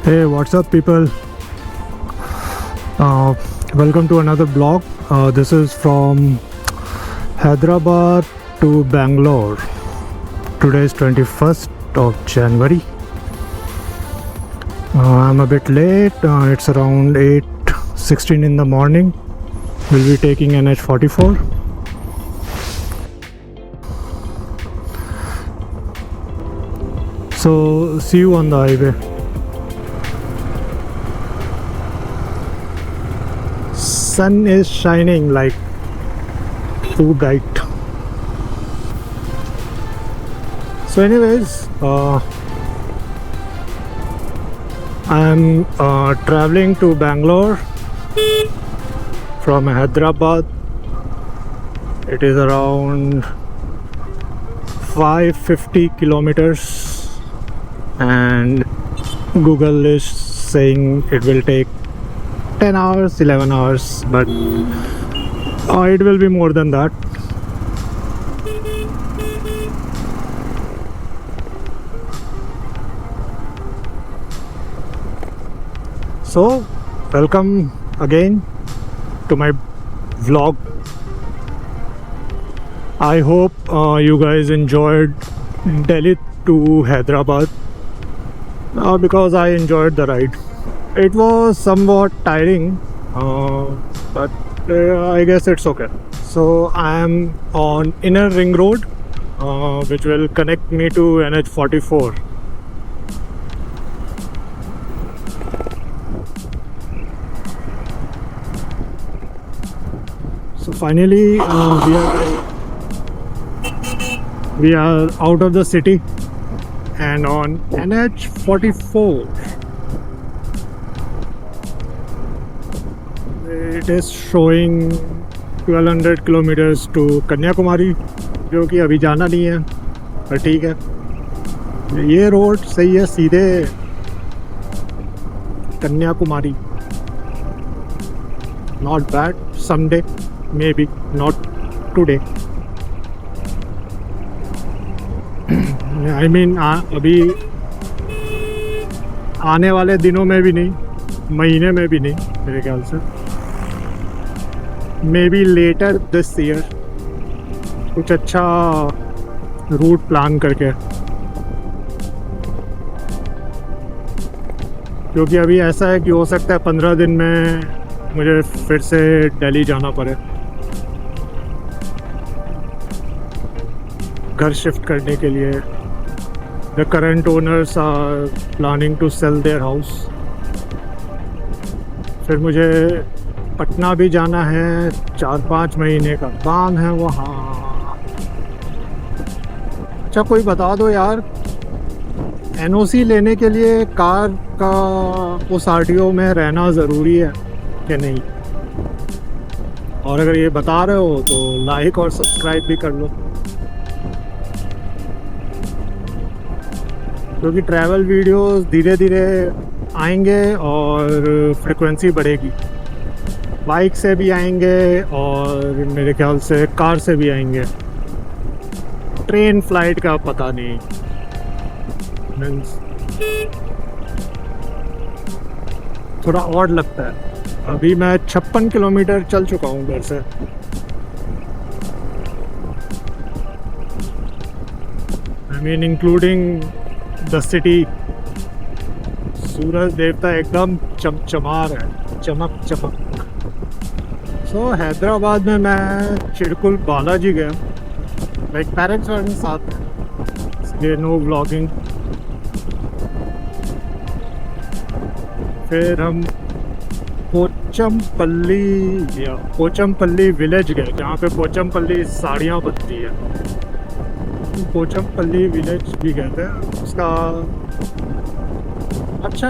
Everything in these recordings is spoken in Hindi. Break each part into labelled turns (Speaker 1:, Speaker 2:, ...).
Speaker 1: Hey, what's up, people? Welcome to another blog. This is from Hyderabad to Bangalore. Today is 21st of January. I'm a bit late. It's around 8:16 in the morning. We'll be taking NH44. So, see you on the highway. Sun is shining like too bright. So anyways, I'm traveling to Bangalore from Hyderabad. It is around 550 kilometers and Google is saying it will take 10 hours, 11 hours, but it will be more than that. So, welcome again to my vlog. I hope you guys enjoyed Delhi to Hyderabad because I enjoyed the ride. It was somewhat tiring, but I guess it's okay. So I am on Inner Ring Road, which will connect me to NH44. So finally, we are out of the city and on NH44. It is showing 1200 kilometers to Kanyakumari, जो कि अभी जाना नहीं है, पर ठीक है। ये रोड सही है, सीधे Kanyakumari. Not bad. Someday, maybe not today. I mean, अभी आने वाले दिनों में भी नहीं, महीने में भी नहीं, मेरे ख्याल से। Maybe later this year, कुछ अच्छा रूट प्लान करके, क्योंकि अभी ऐसा है कि हो सकता है 15 दिन में मुझे फिर से दिल्ली जाना पड़े घर शिफ्ट करने के लिए। The current owners are planning to sell their house. फिर मुझे पटना भी जाना है, 4-5 महीने का काम है वहाँ। अच्छा, कोई बता दो यार, NOC लेने के लिए कार का उस RTO में रहना ज़रूरी है कि नहीं? और अगर ये बता रहे हो तो लाइक और सब्सक्राइब भी कर लो, क्योंकि ट्रैवल वीडियोस धीरे धीरे आएंगे और फ्रिक्वेंसी बढ़ेगी। बाइक से भी आएंगे और मेरे ख्याल से कार से भी आएंगे। ट्रेन फ्लाइट का पता नहीं। थोड़ा ऑड लगता है। अभी मैं 56 किलोमीटर चल चुका हूँ घर से। I mean including the city. सूरज देवता एकदम चमचमा रहा है, चमक चमक। सो हैदराबाद में मैं चिड़कुल बालाजी गया, लाइक पेरेंट्स वर साथ, इसलिए नो व्लॉगिंग। फिर हम पोचमपल्ली विलेज गए, जहाँ पे पोचमपल्ली साड़ियाँ बनती है। पोचमपल्ली विलेज भी गए थे। उसका अच्छा,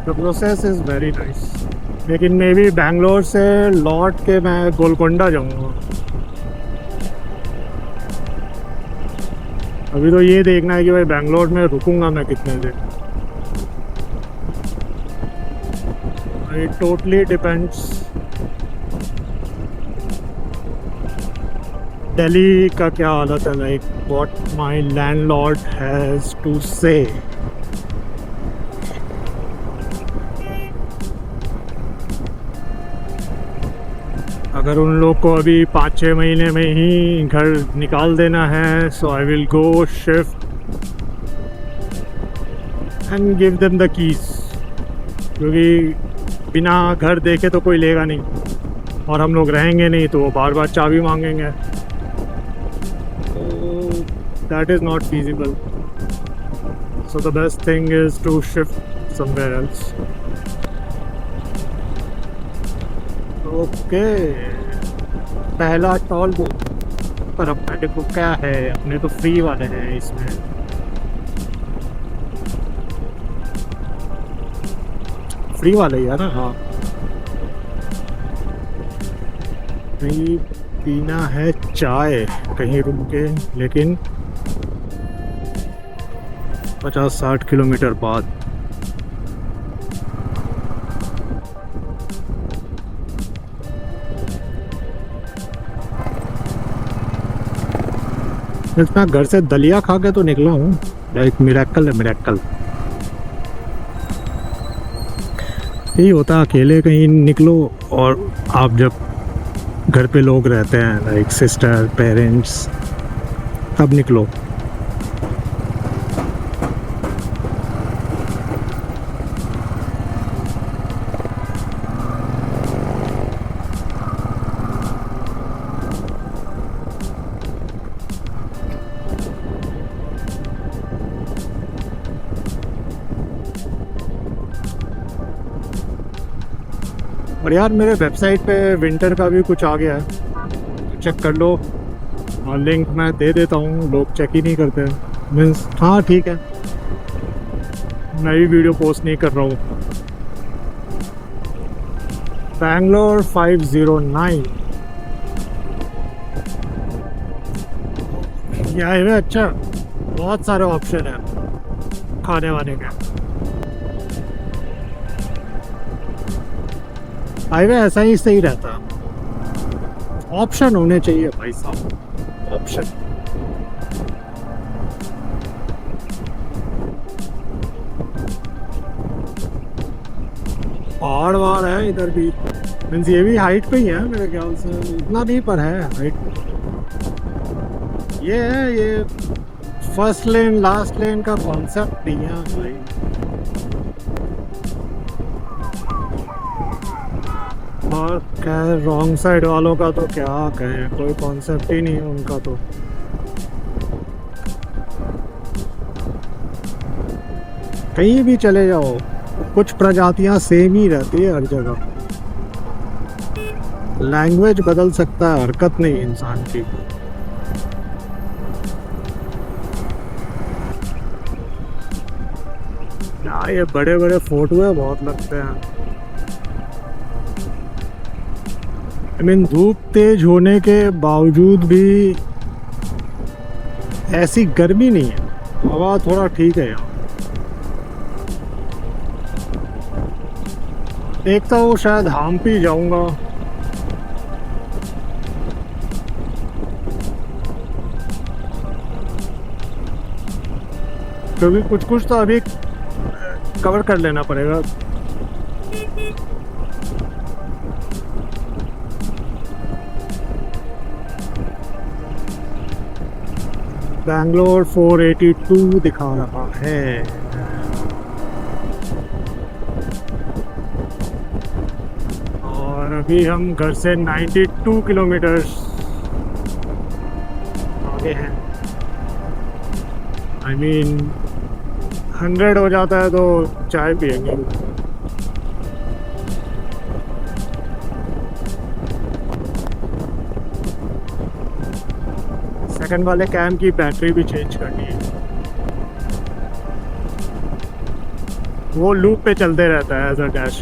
Speaker 1: the process is very nice. लेकिन मे बी बैंगलोर से लौट के मैं गोलकोंडा जाऊँगा। अभी तो ये देखना है कि भाई बैंगलोर में रुकूंगा मैं कितने दिन। It totally depends दिल्ली का क्या हालत है, like what my landlord has to say. अगर उन लोग को अभी 5-6 महीने में ही घर निकाल देना है, so I will go shift and give them the keys, क्योंकि बिना घर देखे तो कोई लेगा नहीं और हम लोग रहेंगे नहीं तो वो बार बार चाबी मांगेंगे, that is not feasible. So the best thing is to shift somewhere else. Okay, पहला टॉल वो, पर अपने को क्या है, अपने तो फ्री वाले हैं इसमें। फ्री वाले ही है ना, हाँ। कहीं पीना है चाय कहीं रुक के, लेकिन 50-60 किलोमीटर बाद। मैं घर से दलिया खा के तो निकला हूँ, लाइक मिरेकल है, मिरेकल। यही होता है, अकेले कहीं निकलो और आप जब घर पे लोग रहते हैं, लाइक सिस्टर, पेरेंट्स, तब निकलो। और यार मेरे वेबसाइट पे विंटर का भी कुछ आ गया है, चेक कर लो, और लिंक मैं दे देता हूँ, लोग चेक ही नहीं करते। मीन्स हाँ ठीक है, मैं भी वीडियो पोस्ट नहीं कर रहा हूँ। बैंगलोर 509 ये हाईवे अच्छा, बहुत सारे ऑप्शन है खाने वाने के। हाईवे ऐसा ही सही रहता, ऑप्शन होने चाहिए भाई साहब, ऑप्शन। पहाड़ वहाड़ है इधर भी, मीन्स ये भी हाइट पे ही है मेरे ख्याल से, इतना नहीं पर है हाइट। ये है, ये फर्स्ट लेन लास्ट लेन का कॉन्सेप्ट नहीं है भाई। और क्या रॉन्ग साइड वालों का तो क्या कहें, कोई कॉन्सेप्ट ही नहीं है उनका तो। कहीं भी चले जाओ, कुछ प्रजातियां सेम ही रहती है हर जगह। लैंग्वेज बदल सकता है, हरकत नहीं इंसान की। ये बड़े बड़े फोटो बहुत लगते हैं। आई मीन धूप तेज होने के बावजूद भी ऐसी गर्मी नहीं है, हवा थोड़ा ठीक है यहाँ। देखता हूँ शायद हम्पी जाऊंगा। क्योंकि कुछ कुछ तो अभी कवर कर लेना पड़ेगा। बैंगलोर 482 दिखा रहा है। और अभी हम घर से 92 किलोमीटर आगे हैं। आई मीन 100 हो जाता है तो चाय पियेंगे। सेकंड वाले कैम की बैटरी भी चेंज करनी है, वो लूप पे चलते रहता है as a dash.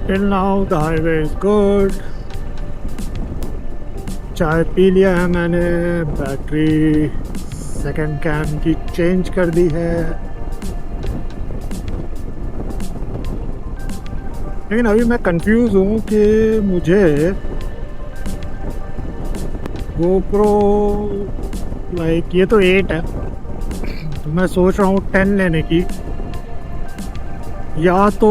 Speaker 1: Till now the highway is good. चाय पी लिया है मैंने, बैटरी सेकंड कैम की चेंज कर दी है। लेकिन अभी मैं कंफ्यूज हूँ कि मुझे GoPro लाइक ये तो 8 है, तो मैं सोच रहा हूँ 10 लेने की, या तो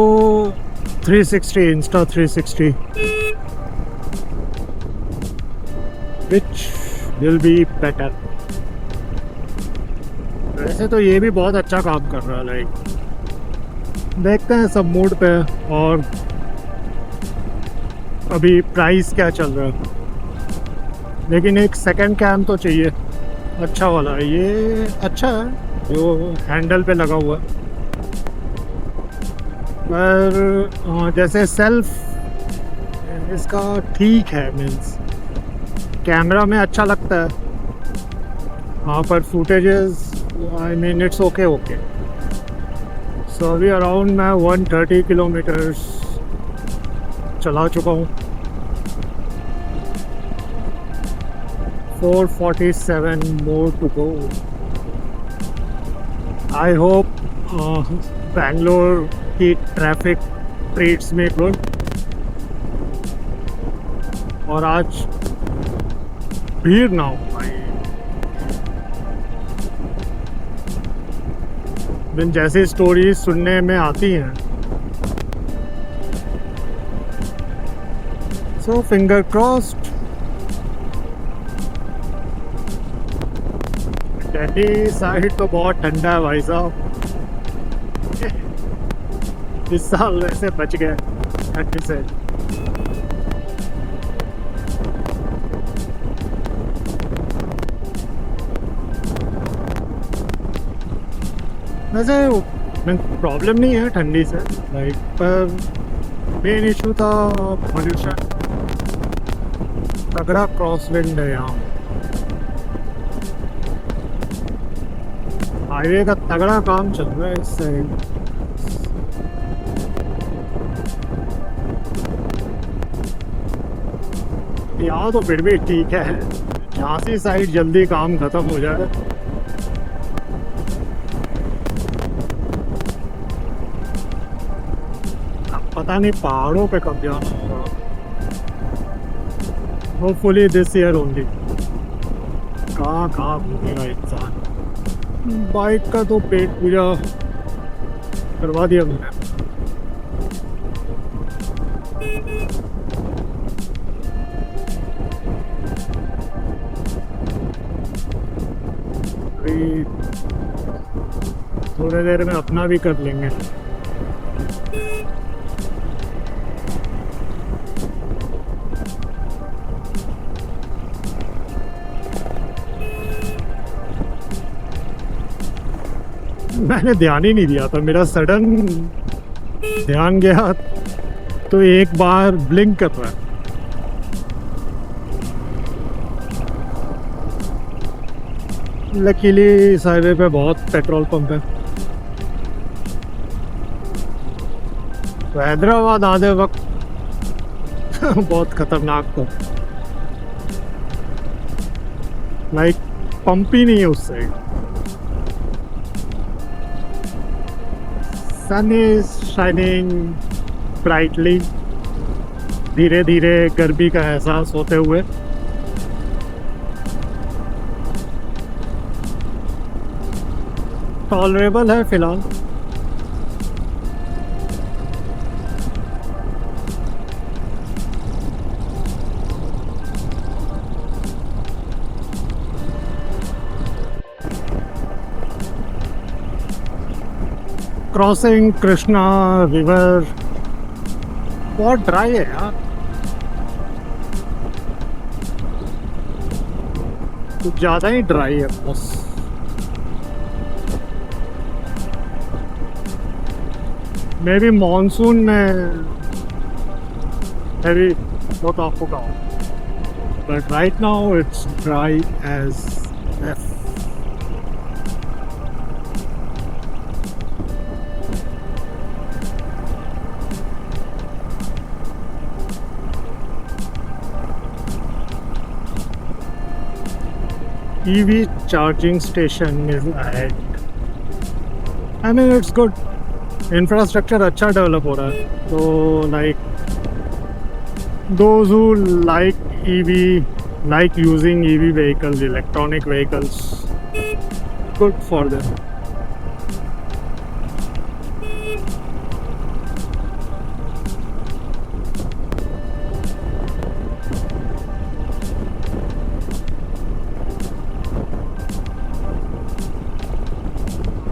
Speaker 1: 360 Insta 360 which will be better. वैसे तो ये भी बहुत अच्छा काम कर रहा है, लाइक देखते हैं सब मूड पे, और अभी प्राइस क्या चल रहा है। लेकिन एक सेकंड कैम तो चाहिए अच्छा वाला। ये अच्छा है जो हैंडल पे लगा हुआ है, पर जैसे सेल्फ इसका ठीक है, मीन्स कैमरा में अच्छा लगता है, हाँ, पर footages I mean it's okay okay. So अभी अराउंड मैं 130 किलोमीटर्स चला चुका हूँ, 447 more to go. I hope Bangalore की ट्रैफिक ट्रीट्स में गुड। और आज भीड़ ना हो भाई, दिन जैसी स्टोरी सुनने में आती हैं। सो फिंगर क्रॉस्ड। दिल्ली साइड तो बहुत ठंडा है भाई साहब, इस साल वैसे बच गए ठंडी से। वैसे प्रॉब्लम नहीं है ठंडी से, लाइक, पर मेन इशू था पोल्यूशन। तगड़ा क्रॉस विंड है यहाँ, हाईवे का तगड़ा काम चल रहा है इस साइड। यहाँ तो फिर भी ठीक है, झांसी साइड जल्दी काम खत्म हो जाए। अब पता नहीं पहाड़ों पे कब जाना होगा, होपफुली दिस ईयर ओनली। कहाँ कहाँ घूमेगा इंसान। बाइक का तो पेट पूजा करवा दिया मैंने। अभी थोड़ी देर में अपना भी कर लेंगे। मैंने ध्यान ही नहीं दिया था, मेरा सडन ध्यान गया तो एक बार ब्लिंक कर रहा है। लकीली इस हाईवे पे बहुत पेट्रोल पंप है। तो हैदराबाद आधे वक्त बहुत खतरनाक था, लाइक पंप ही नहीं है उस side. Sun is shining brightly, धीरे धीरे गर्मी का एहसास होते हुए। टॉलरेबल है फिलहाल। क्रॉसिंग कृष्णा रिवर, बहुत ड्राई है यार, कुछ ज़्यादा ही ड्राई है बस। मे बी मानसून में हैवी होता होगा, but right now it's dry as F. EV charging station is ahead. I mean it's good. Infrastructure अच्छा डेवलप हो रहा है, तो like those who like EV like using EV vehicles, electronic vehicles. Good for them.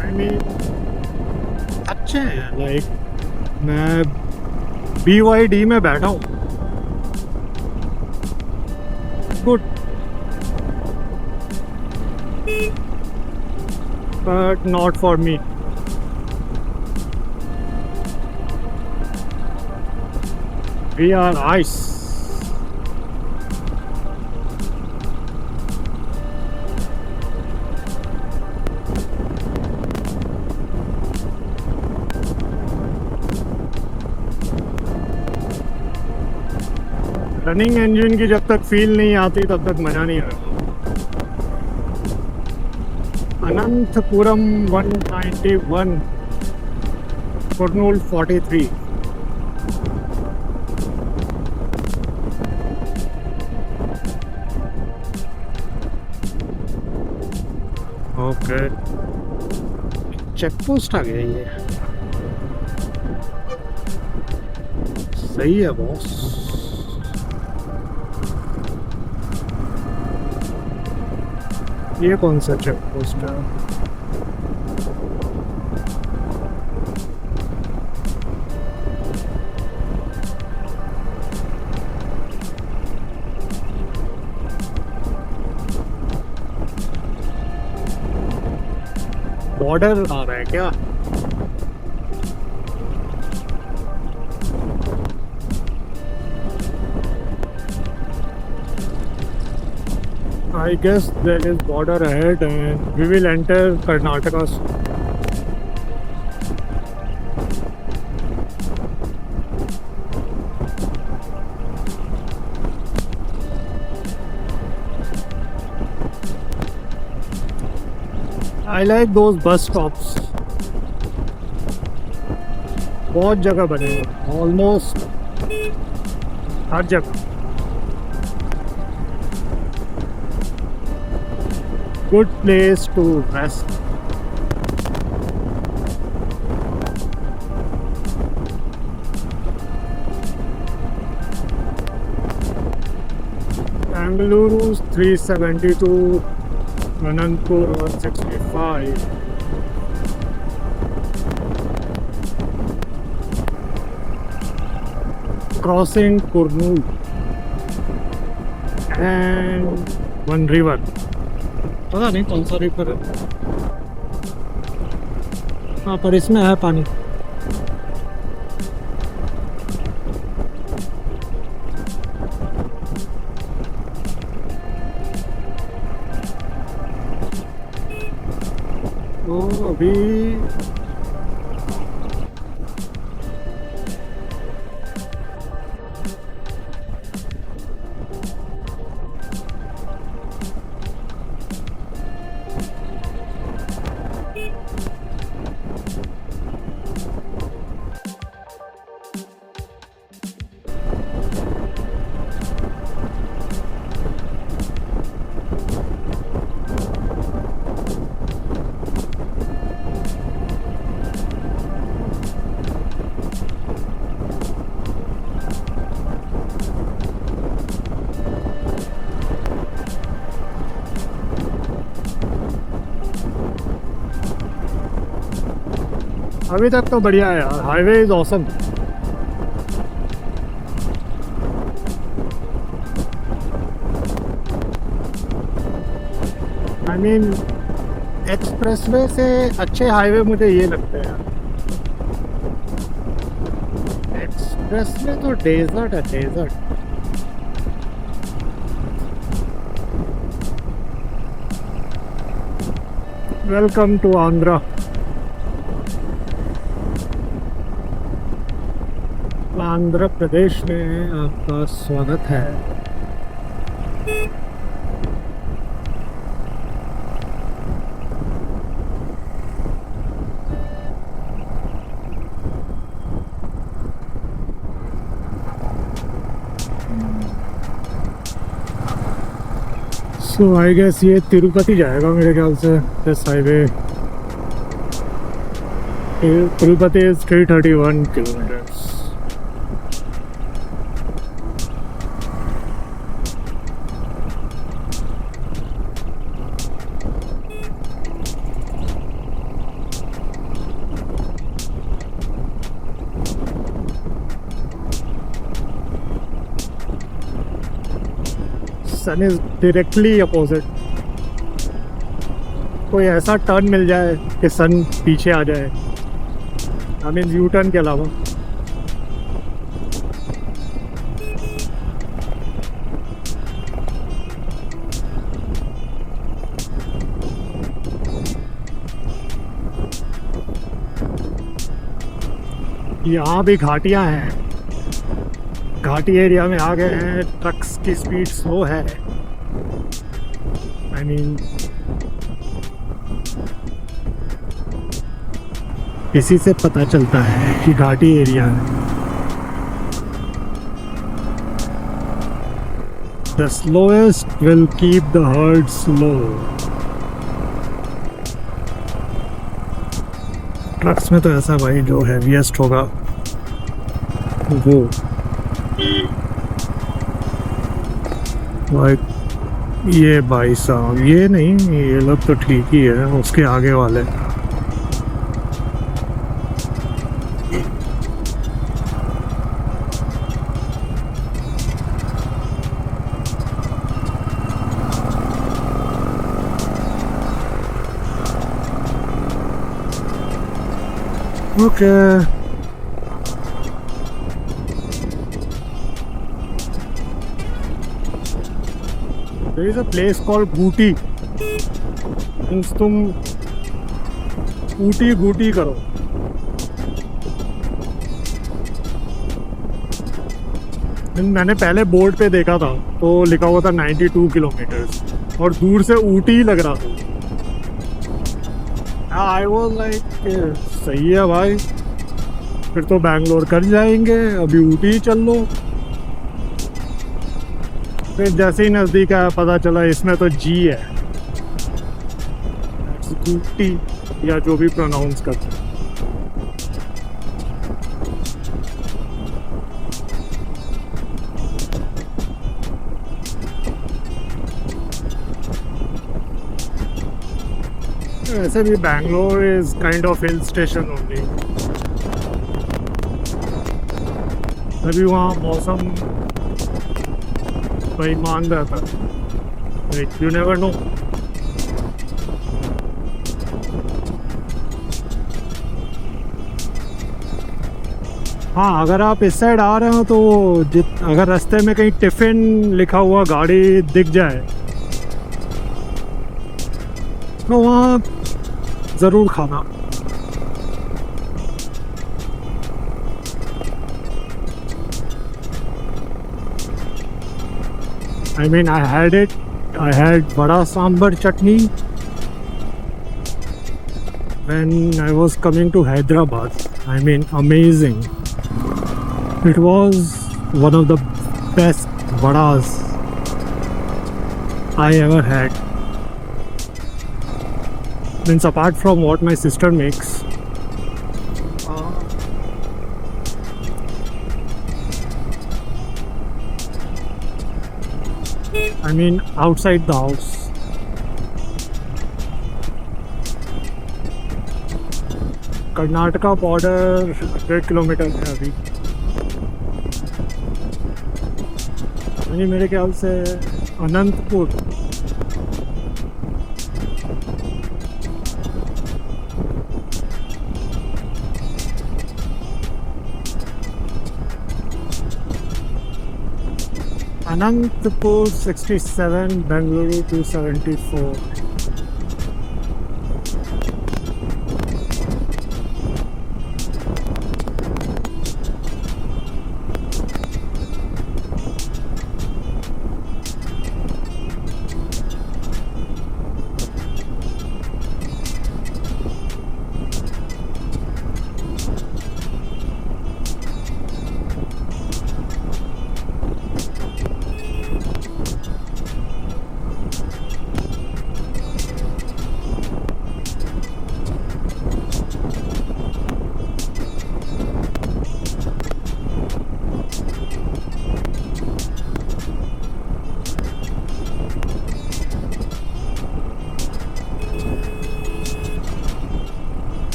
Speaker 1: I mean, अच्छे हैं. Like मैं BYD में बैठा हूँ. Good. But not for me. We are ice. Running engine की जब तक फील नहीं आती तब तक मज़ा नहीं आता. Anantapuram 191, Kurnool 43. Okay, check post आ गया ये. सही है बॉस. ये कौन सा चेक पोस्ट है? बॉर्डर आ रहा है क्या? I guess there is border ahead and we will enter Karnataka. I like those bus stops. बहुत जगह बने हैं, ऑलमोस्ट हर जगह. Good place to rest. Bengaluru's 372, Anantapur 165. Crossing Kurnool and one river. पता नहीं कौन सा रिवर है. हाँ, पर इसमें है पानी. तो अभी अभी तक तो बढ़िया है यार. Highway is awesome. I mean expressway से अच्छे हाईवे मुझे ये लगते हैं. एक्सप्रेसवे तो डेजर्ट है, desert. Welcome to Andhra. Andhra Pradesh में आपका स्वागत है. सो आई गेस ये तिरुपति जाएगा मेरे ख्याल से this highway. Tirupati is 331 kilometres. Sun is directly opposite. कोई ऐसा टर्न मिल जाए कि सन पीछे आ जाए, आई मीन यू टर्न के अलावा। यहाँ भी घाटियाँ हैं, घाटी एरिया में आ गए हैं। ट्रक्स की स्पीड स्लो है, आई मीन इसी से पता चलता है कि घाटी एरिया है। The slowest will keep the heard slow. Trucks में तो ऐसा भाई जो हैवीएस्ट होगा वो भाई, ये भाई साहब ये नहीं, ये लोग तो ठीक ही है, उसके आगे वाले। Okay there is a place called Gooty, means तुम ऊटी गूटी करो। मैंने पहले बोर्ड पे देखा था तो लिखा हुआ था 92 किलोमीटर्स और दूर से ऊटी ही लग रहा था। आई वाज लाइक सही है भाई, फिर तो बैंगलोर कर जाएंगे, अभी ऊटी ही चल लो। फिर जैसे ही नज़दीक आया पता चला इसमें तो जी है, ऊटी या जो भी प्रोनाउंस करते हैं। वैसे भी Bangalore is kind of hill station only. अभी वहाँ मौसम भाई मान रहा था, यू नेवर नो। हाँ, अगर आप इस साइड आ रहे हो तो अगर रास्ते में कहीं टिफ़िन लिखा हुआ गाड़ी दिख जाए तो वहाँ ज़रूर खाना। I mean, I had it. I had vada sambar chutney when I was coming to Hyderabad. I mean, amazing. It was one of the best vadas I ever had. Means apart from what my sister makes, I mean outside the house. Karnataka border 1.5 kilometre है अभी, यानी मेरे ख्याल से Anantapur. Anantapur 67, Bengaluru 274.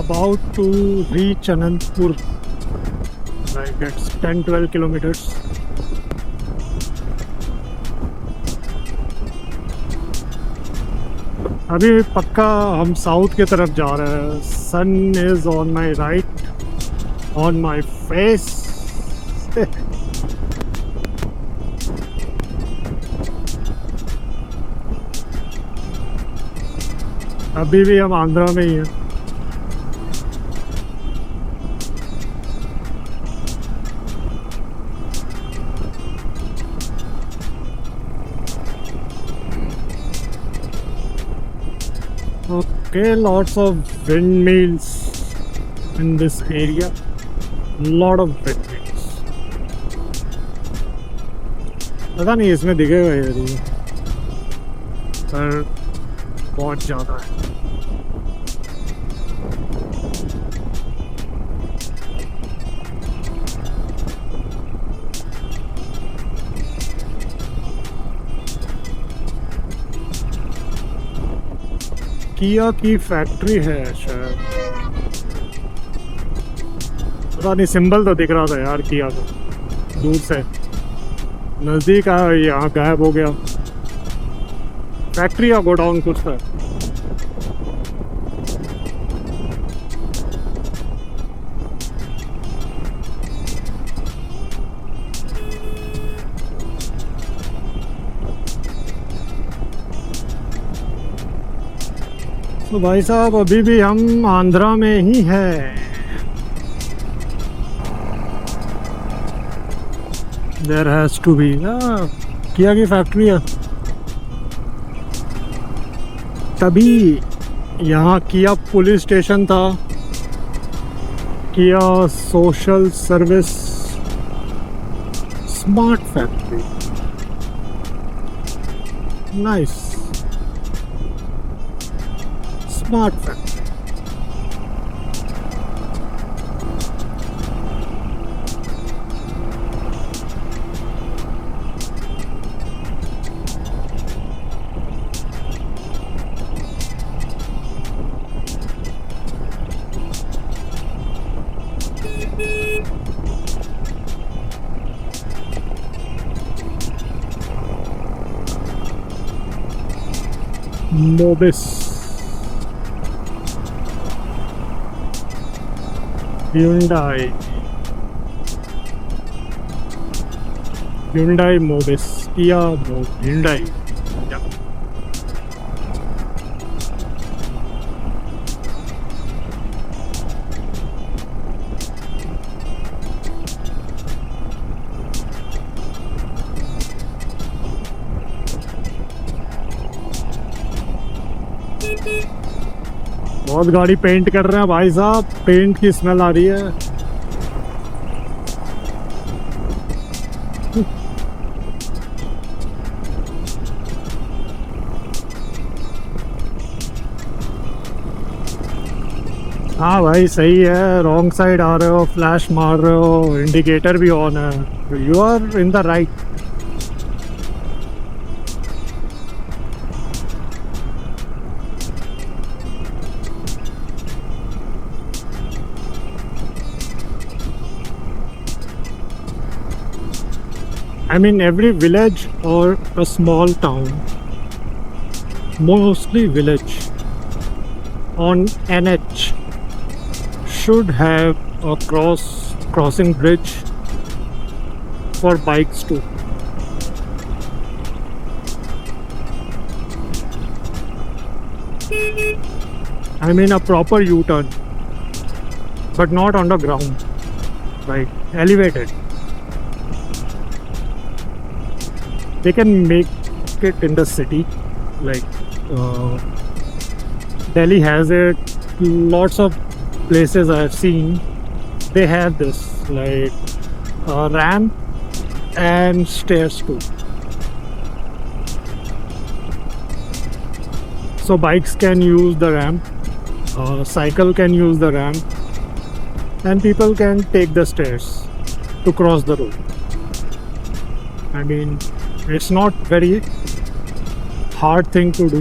Speaker 1: about to reach Anandpur. Like it's 10-12 kilometers. अभी पक्का हम साउथ की तरफ जा रहे हैं. Sun is on my right, on my face. अभी भी हम आंध्रा में ही हैं. Okay, lots of windmills in this area. Lot of windmills. पता नहीं इसमें दिखेगा ये नहीं, पर बहुत ज़्यादा है. किया की फैक्ट्री है शायद. पता नहीं, सिंबल तो दिख रहा था यार किया का दूर से. नज़दीक आया, यहाँ गायब हो गया. फैक्ट्री या गोडाउन कुछ था. तो भाई साहब अभी भी हम आंध्रा में ही हैं. देयर हैज टू बी किया की फैक्ट्री है. तभी यहाँ किया पुलिस स्टेशन था, किया social service smart factory. Nice smart factory. मोबिस, Hyundai Mobis, Kia Hyundai. Yeah. बहुत गाड़ी पेंट कर रहे हैं भाई साहब. पेंट की स्मेल आ रही है. हाँ भाई सही है. रॉन्ग साइड आ रहे हो, फ्लैश मार रहे हो, इंडिकेटर भी ऑन है. You are in the right. I mean every village or a small town, mostly village, on NH should have a crossing bridge for bikes too. I mean a proper U-turn, but not on the ground, right? Elevated. They can make it in the city, like Delhi has it. Lots of places I have seen, they have this, like ramp and stairs too. So bikes can use the ramp, cycle can use the ramp, and people can take the stairs to cross the road. I mean, it's not very hard thing to do.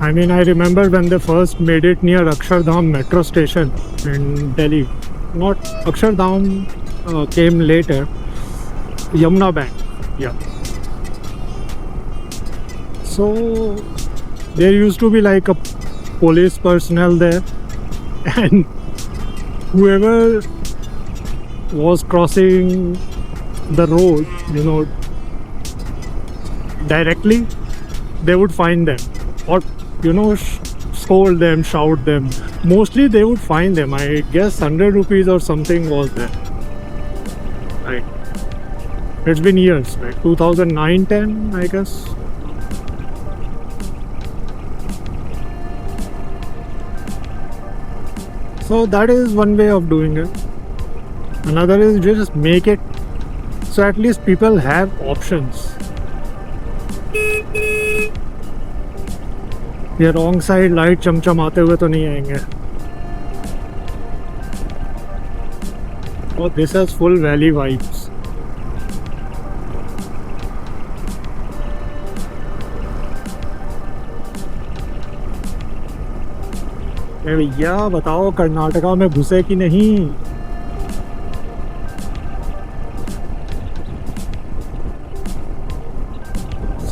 Speaker 1: I mean, I remember when they first made it near Akshardham metro station in Delhi. Not Akshardham came later. Yamuna Bank, yeah. So there used to be like a police personnel there, and whoever was crossing the road, you know, directly, they would find them, or you know, scold them, shout them. Mostly they would find them. I guess 100 rupees or something was there. Right. It's been years, like 2009-10, I guess. So that is one way of doing it. Another is just make it so at least people have options. ये रॉन्ग साइड लाइट चमचमाते हुए तो नहीं आएंगे. और this has full valley vibes. भैया बताओ कर्नाटका में घुसे कि नहीं.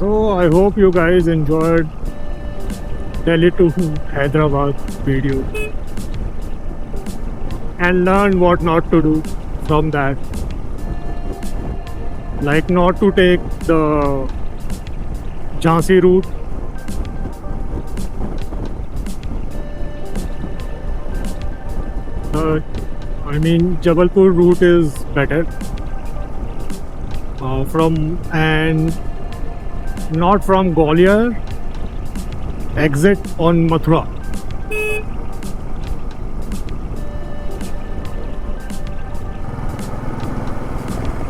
Speaker 1: So I hope you guys enjoyed Delhi to Hyderabad video and learn what not to do from that. Like not to take the Jhansi route. I mean Jabalpur route is better from, and not from Gwalior, exit on Mathura.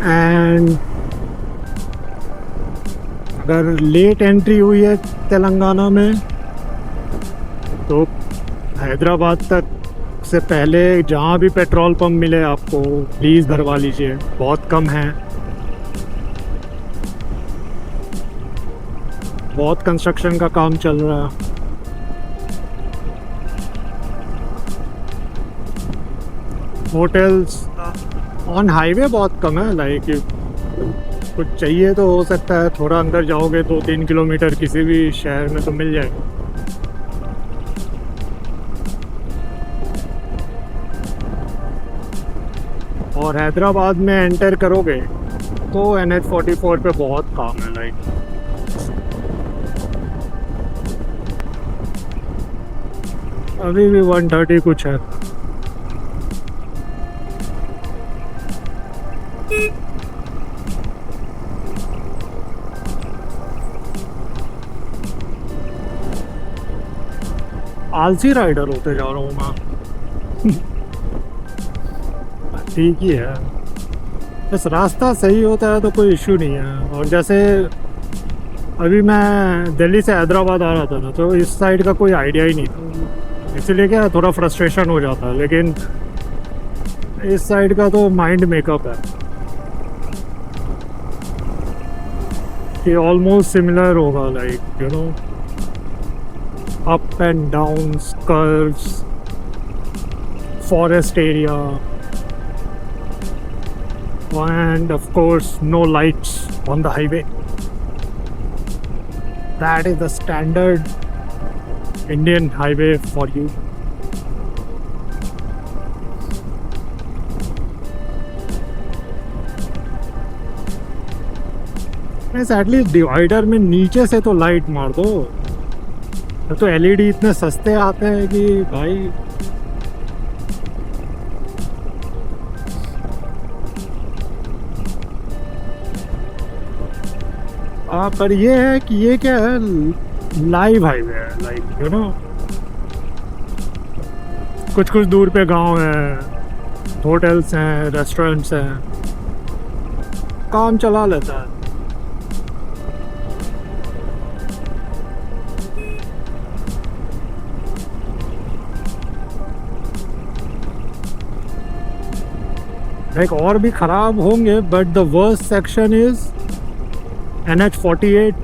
Speaker 1: And अगर लेट एंट्री हुई है तेलंगाना में तो हैदराबाद तक से पहले जहाँ भी पेट्रोल पंप मिले आपको प्लीज़ भरवा लीजिए. बहुत कम है, बहुत कंस्ट्रक्शन का काम चल रहा है. होटल्स ऑन हाईवे बहुत कम है. लाइक कुछ चाहिए तो हो सकता है थोड़ा अंदर जाओगे 2-3 किलोमीटर किसी भी शहर में तो मिल जाएगा. और हैदराबाद में एंटर करोगे तो NH44 पे बहुत काम है. लाइक अभी भी 130 कुछ है. आलसी राइडर होते जा रहा हूँ मैं. ठीक ही है, बस रास्ता सही होता है तो कोई इशू नहीं है. और जैसे अभी मैं दिल्ली से हैदराबाद आ रहा था ना, तो इस साइड का कोई आइडिया ही नहीं था, इसलिए क्या थोड़ा फ्रस्ट्रेशन हो जाता है. लेकिन इस साइड का तो माइंड मेकअप है कि ऑलमोस्ट सिमिलर होगा. Like you know, up and down curves, forest area, and of course no lights on the highway. That is the standard Indian highway for you. At least divider में नीचे से तो लाइट मार दो. तो LED इतने सस्ते आते हैं कि भाई पर ये है कि ये क्या है, लाइव हाईवे है. लाइक यू नो, कुछ कुछ दूर पे गांव है, होटल्स हैं, रेस्टोरेंट्स हैं, काम चला लेता है. लाइक और भी ख़राब होंगे, but the worst section is NH48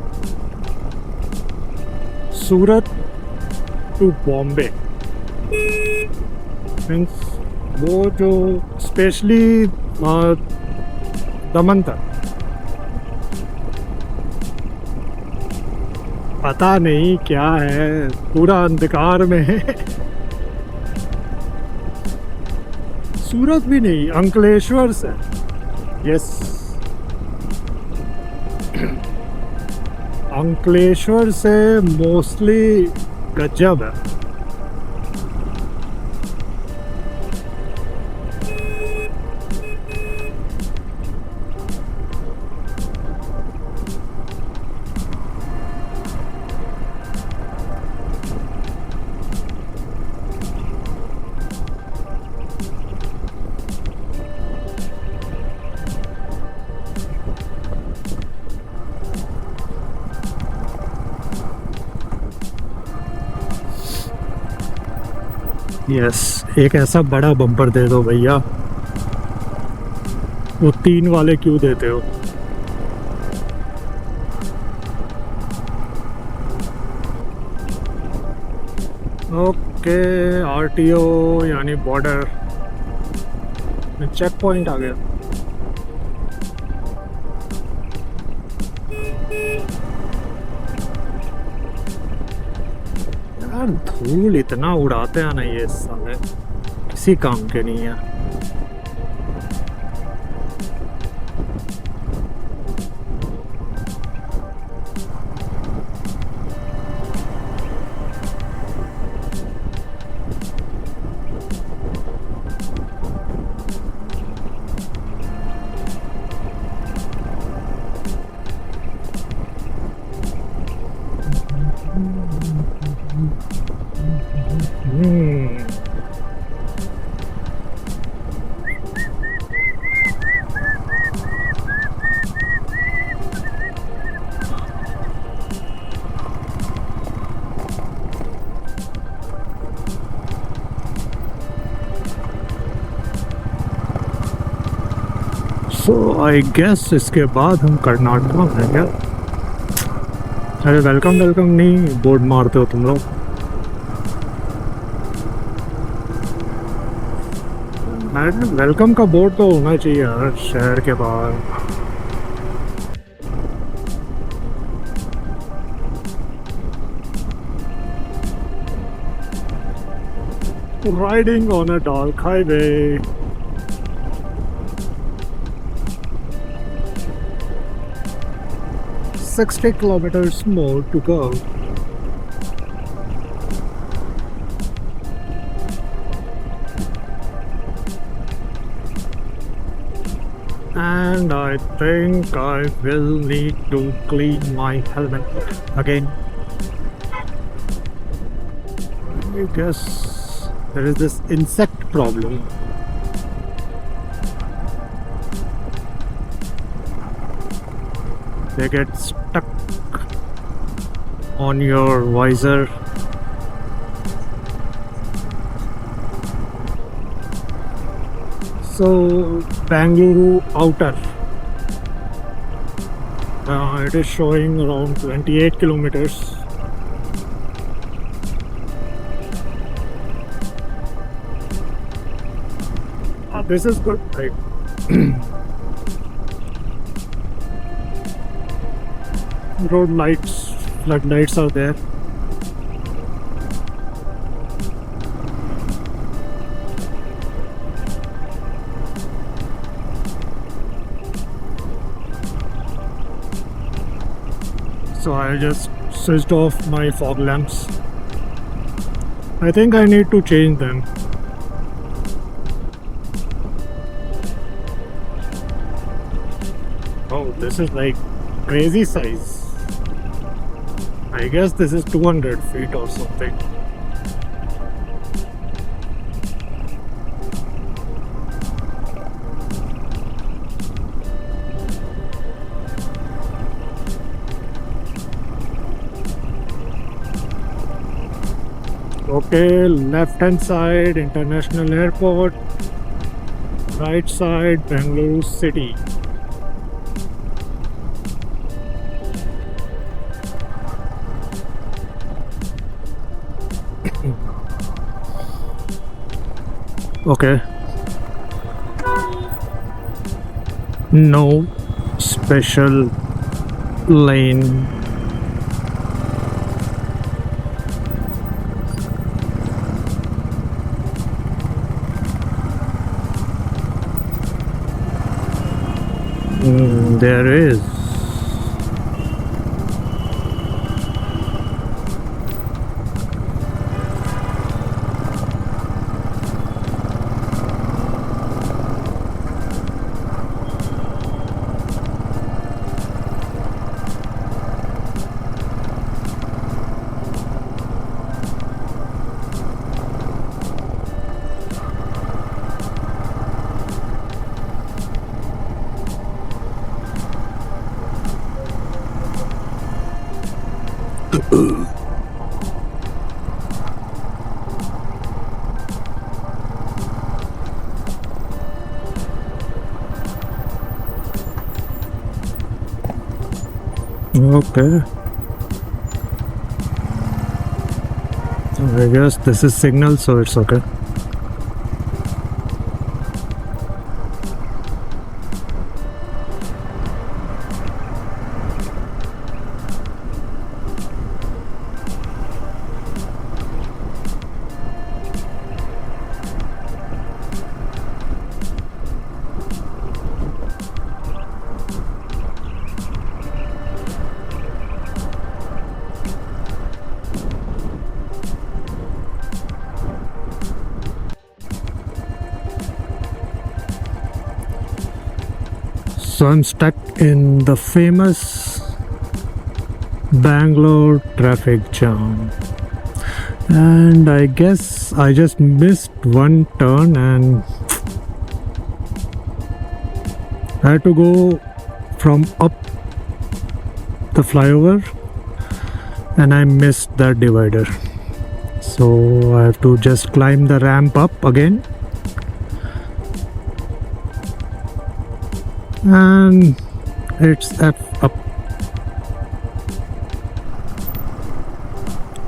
Speaker 1: Surat to Bombay means वो जो स्पेशली दमन तक पता नहीं क्या है, पूरा अंधकार में है। सूरत भी नहीं, अंकलेश्वर से। यस, अंकलेश्वर से मोस्टली गजब है। यस, एक ऐसा बड़ा बम्पर दे दो भैया। वो 3 वाले क्यों देते हो? ओके, आरटीओ यानी बॉर्डर चेक पॉइंट आ गया। यार धूल इतना उड़ाते हैं ना ये साले, किसी काम के नहीं है। सो आई गेस इसके बाद हम कर्नाटक में हैं क्या? अरे वेलकम वेलकम नहीं बोर्ड मारते हो तुम लोग। वेलकम का बोर्ड तो होना चाहिए हर शहर के बाहर। Riding on a dark highway. 60 kilometers more to go. And I think I will need to clean my helmet again. I guess there is this insect problem. They get stuck on your visor. So Bangalore outer, it is showing around 28 kilometers. This is good, right? Road lights, floodlights are there. So I just switched off my fog lamps. I think I need to change them. Oh, this is like crazy size. I guess this is 200 feet or something. Okay, left hand side International Airport, right side Bangalore City. Okay. No special lane. There is. Okay. I guess this is signal, so it's okay. So I'm stuck in the famous Bangalore traffic jam. And I guess I just missed one turn and I had to go from up the flyover and I missed that divider. So I have to just climb the ramp up again. And it's up.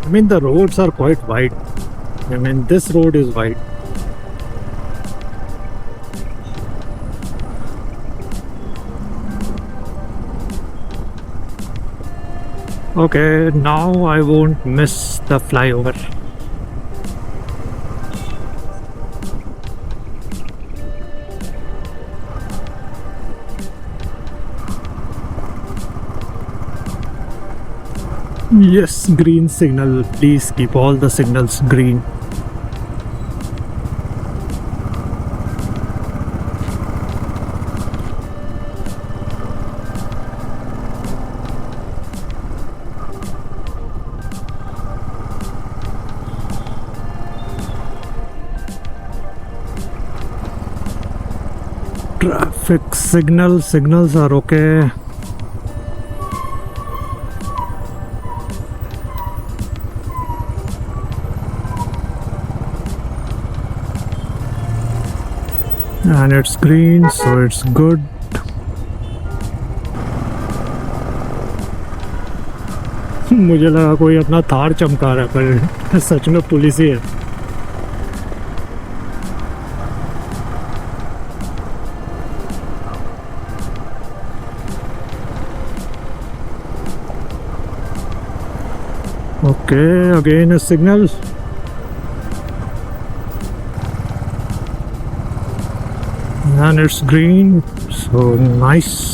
Speaker 1: I mean, the roads are quite wide. I mean, this road is wide. Okay, now I won't miss the flyover. Yes, green signal. Please keep all the signals green. Traffic signals are okay. And it's green, so it's good. मुझे लगा कोई अपना थार चमका रहा है पर सच में पुलिस ही है. Okay, again a signal. And it's green, so nice.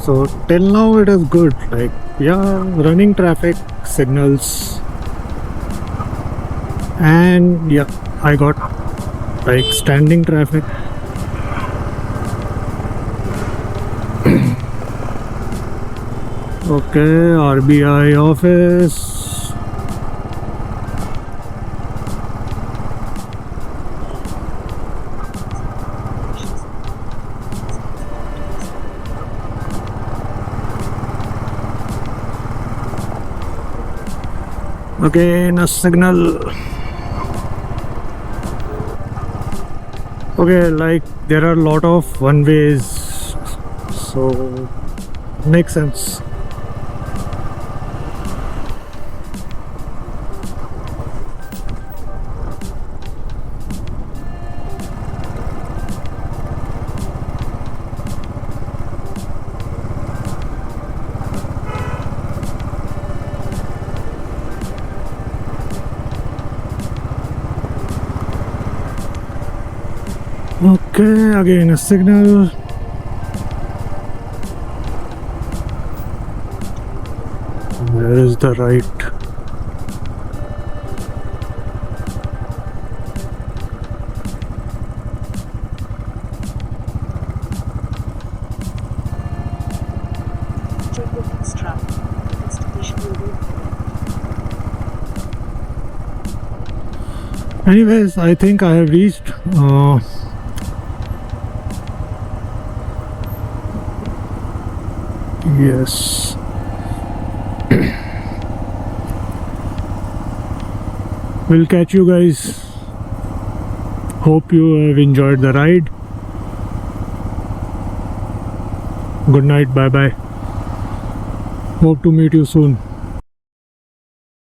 Speaker 1: So till now it is good, like yeah, running traffic signals, and yeah, I got like standing traffic. Okay, RBI office. Again a signal. Okay, like there are a lot of one ways, so makes sense. Okay, again a signal. Where is the right?
Speaker 2: Check the next traffic. The destination will be ahead.
Speaker 1: Anyways, I think I have reached. Yes. We'll catch you guys. Hope you have enjoyed the ride. Good night. Bye bye. Hope to meet you soon.